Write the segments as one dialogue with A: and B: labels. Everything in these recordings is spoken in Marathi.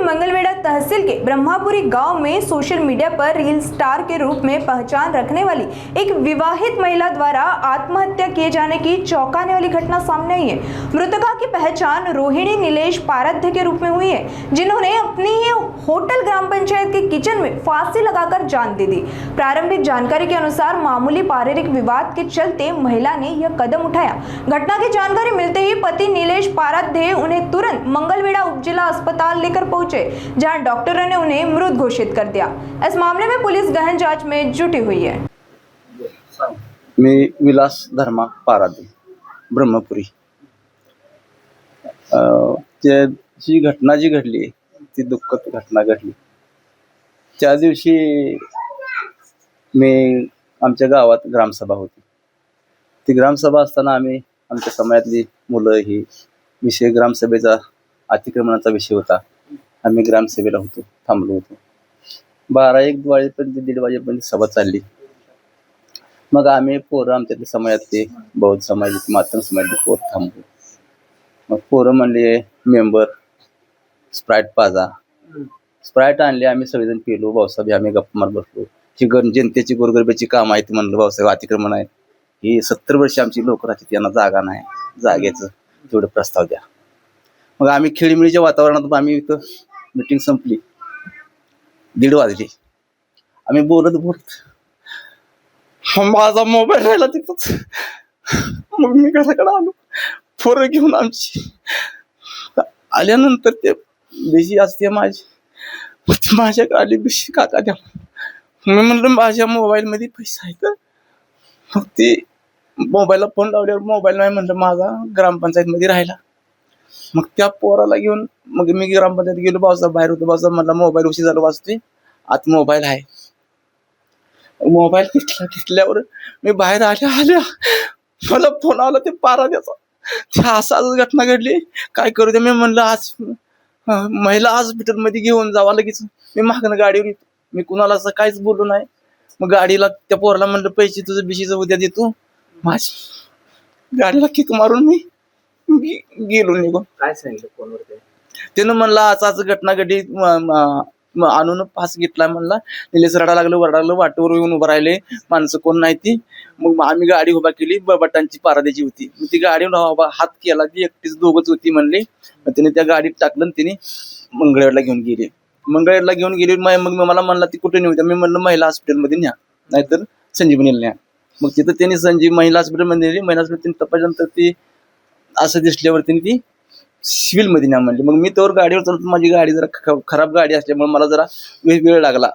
A: मंगलवेढ़ा तहसील के ब्रह्मापुरी गांव में सोशल मीडिया पर रील स्टार के रूप में पहचान रखने वाली एक विवाहित महिला द्वारा आत्महत्या किए जाने की चौंकाने वाली घटना सामने आई है। मृतका की पहचान रोहिणी नीलेश पाराध्य के रूप में हुई है, जिन्होंने अपनी ही होटल ग्राम पंचायत के किचन में फांसी लगाकर जान दे दी। प्रारंभिक जानकारी के अनुसार मामूली पारिवारिक विवाद के चलते महिला ने यह कदम उठाया। घटना की जानकारी मिलते ही पति नीलेश पाराध्य उन्हें तुरंत मंगलवेढ़ा उपजिला अस्पताल लेकर पहुंचे, जहां डॉक्टरों ने उन्हें मृत घोषित कर दिया। इस मामले में पुलिस गहन जांच में जुटी हुई है।
B: मी विलास धर्मा पाराध्य ब्रह्मपुरी। जी घटना जी घडली ती दुःखद घटना घडली। त्या दिवशी मी आमच्या गावात ग्रामसभा होती। ती ग्रामसभा असताना आम्ही आमच्या समाजातली मुलं ही विषय ग्रामसभेचा अतिक्रमणाचा विषय होता। आम्ही ग्रामसभेला होतो, थांबलो होतो। 12-1 वाजेपर्यंत 1:30 वाजेपर्यंत सभा चालली। मग आम्ही पोरं आमच्यातले समाजातले बौद्ध समाजातले मातंग समाजातले पोरं थांबलो। मग पोरं म्हणले मेंबर स्प्राईट पाजा। स्प्राईट आणली, आम्ही सगळेजण पिलो। भाऊसाहेब आम्ही गप्पा मारत बसलो। ही जनतेची गोरगरिबाची काम आहेत म्हणलं, भाऊसाहेब अतिक्रमण आहे, ही 70 वर्ष आमची लोक राहतात, त्यांना जागा नाही, जागेचं तेवढं प्रस्ताव द्या। मग आम्ही खेळीमेळीच्या वातावरणात आम्ही इथं मीटिंग संपली, 1:30 वाजले। आम्ही बोलत माझा मोबाईल राहिला तिथंच। मग मी घराकडे आलो, पोरं घेऊन आमची आल्यानंतर ते बिशी असते माझ्या आली बिशी काका द्या। मी म्हणलं माझ्या मोबाईल मध्ये पैसा आहे तर। मग ती मोबाईलला फोन लावल्यावर मोबाईल नाही म्हणलं, माझा ग्रामपंचायत मध्ये राहिला। मग त्या पोराला घेऊन मग मी ग्रामपंचायत गेलो। भाऊसाहेब बाहेर होतो। भाऊसाहेब म्हणला मोबाईल उशीर झाला वाजतोय, आत मोबाईल आहे। मोबाईल घेतल्यावर मी बाहेर आल्या मला फोन आला ते पाराद्याचा। त्या असं घटना घडली, काय करू दे। मी म्हणलं आज महिला हॉस्पिटल मध्ये घेऊन जावा लगेच। मी मागणं गाडीवर येतो, मी कुणाला असं काहीच बोललो नाही। मग गाडीला त्या पोराला म्हणलं पैसे तुझं बिशीचं उद्या देतो। माझी गाडीला किक मारून मी गेलो निघून।
C: काय सांगितलं फोनवर ते?
B: त्यानं म्हणला आज घटना घडली, आणून पास घेतला म्हणला। निलेश रडा लागलं, वरडा लागलं, वाटेवर येऊन उभं राहिले, माणसं कोण नाही ती। मग आम्ही गाडी उभा केली, बटांची पाराद्याची होती। मग ती गाडीवर हात केला, ती एकटीच दोघच होती म्हणली। मग तिने त्या गाडीत टाकलं, तिने मंगळवेढला घेऊन गेली। मंगळवेढला घेऊन गेली। मग मला म्हणला ती कुठे नेऊ? मी म्हणलं महिला हॉस्पिटलमध्ये न्या, नाहीतर संजीवनीला न्या। मग तिथं त्यांनी महिला हॉस्पिटलमध्ये नेली। महिला हॉस्पिटल तपासल्यानंतर ती असं दिसल्यावरती ती सिव्हिल मध्ये न्या म्हणली। मग मी तर गाडीवर चालतो, माझी गाडी जरा खराब गाडी असल्यामुळे मला जरा वेळ लागला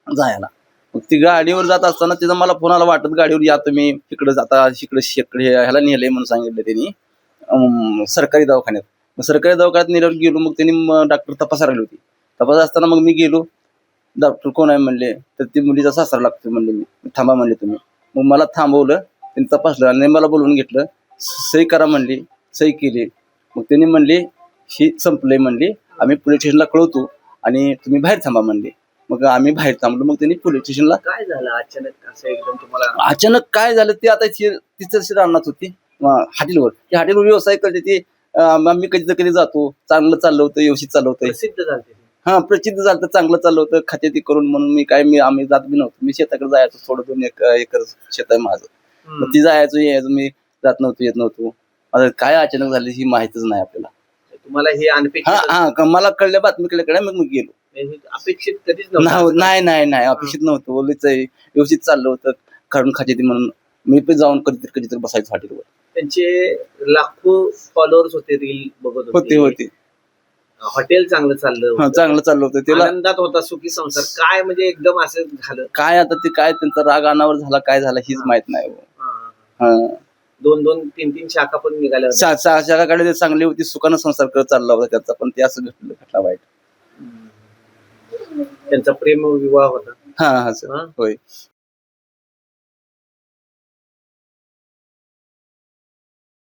B: जायला। मग ती गाडीवर जात असताना तिथं मला फोनाला वाटत गाडीवर या तुम्ही इकडे जाता, इकडे ह्याला नेलंय म्हणून सांगितलं त्यांनी सरकारी दवाखान्यात। मग सरकारी दवाखान्यात नेल्यावर गेलो। मग त्यांनी डॉक्टर तपासायला लागली होती। तपास असताना मग मी गेलो, डॉक्टर कोण आहे म्हणले, तर ती मुलीचा सासरा लागतो म्हणले। मी थांबा म्हणले तुम्ही। मग मला थांबवलं, त्यांनी तपासलं आणि मला बोलवून घेतलं, सही करा म्हणली, सही केली। मग त्यांनी म्हणले ही संपलंय म्हणले, आम्ही पोलीस स्टेशनला कळवतो आणि तुम्ही बाहेर थांबा म्हणले। मग आम्ही बाहेर थांबलो। मग त्यांनी पोलीस स्टेशनला
C: काय झालं अचानक असं एकदम तुम्हाला?
B: अचानक काय झालं ते आता तिथं राहणार होती हॉटेलवर। ती हॉटेलवर व्यवसाय करते ती। आम्ही कधी जातो, चांगलं चाललं होतं, व्यवस्थित चाललं होतं,
C: प्रसिद्ध झाले।
B: हा प्रसिद्ध झालं, चांगलं चाललं होतं, खाते ती करून। म्हणून आम्ही जात बी नव्हतो। मी शेताकडे जायचो, थोडं 2 एकर शेत आहे माझं। मग ती जायचो यायचो, मी जात नव्हतो, येत नव्हतो। आता काय अचानक झालं ही माहितीच नाही आपल्याला।
C: तुम्हाला हे अनपेक्षित?
B: मला कळल्या बातमीकडे मग गेलो।
C: अपेक्षित कधीच नव्हतं?
B: नाही अपेक्षित नव्हतं। बोलायचं व्यवस्थित चाललं होतं, काढून खाते ती म्हणून मी पण जाऊन कधीतरी बसायचो हॉटेलवर।
C: त्यांचे लाखो फॉलोअर्स होते, रील बघत
B: होते।
C: हॉटेल चांगलं चाललं
B: होतं, त्याला
C: आनंदात होता, सुखी संसार। काय म्हणजे एकदम असं झालं
B: काय? आता ते काय त्यांचा राग अनावर झाला, काय झाला हीच माहित नाही।
C: 2-2, 3-3 शाखा पण निघाल्या होत्या।
B: शाखाकडे चांगली होती, सुखानं संसार करत चालला होता त्याचा, पण ते असं घटला वाईट।
C: त्यांचा प्रेम विवाह होता।
B: हा होय।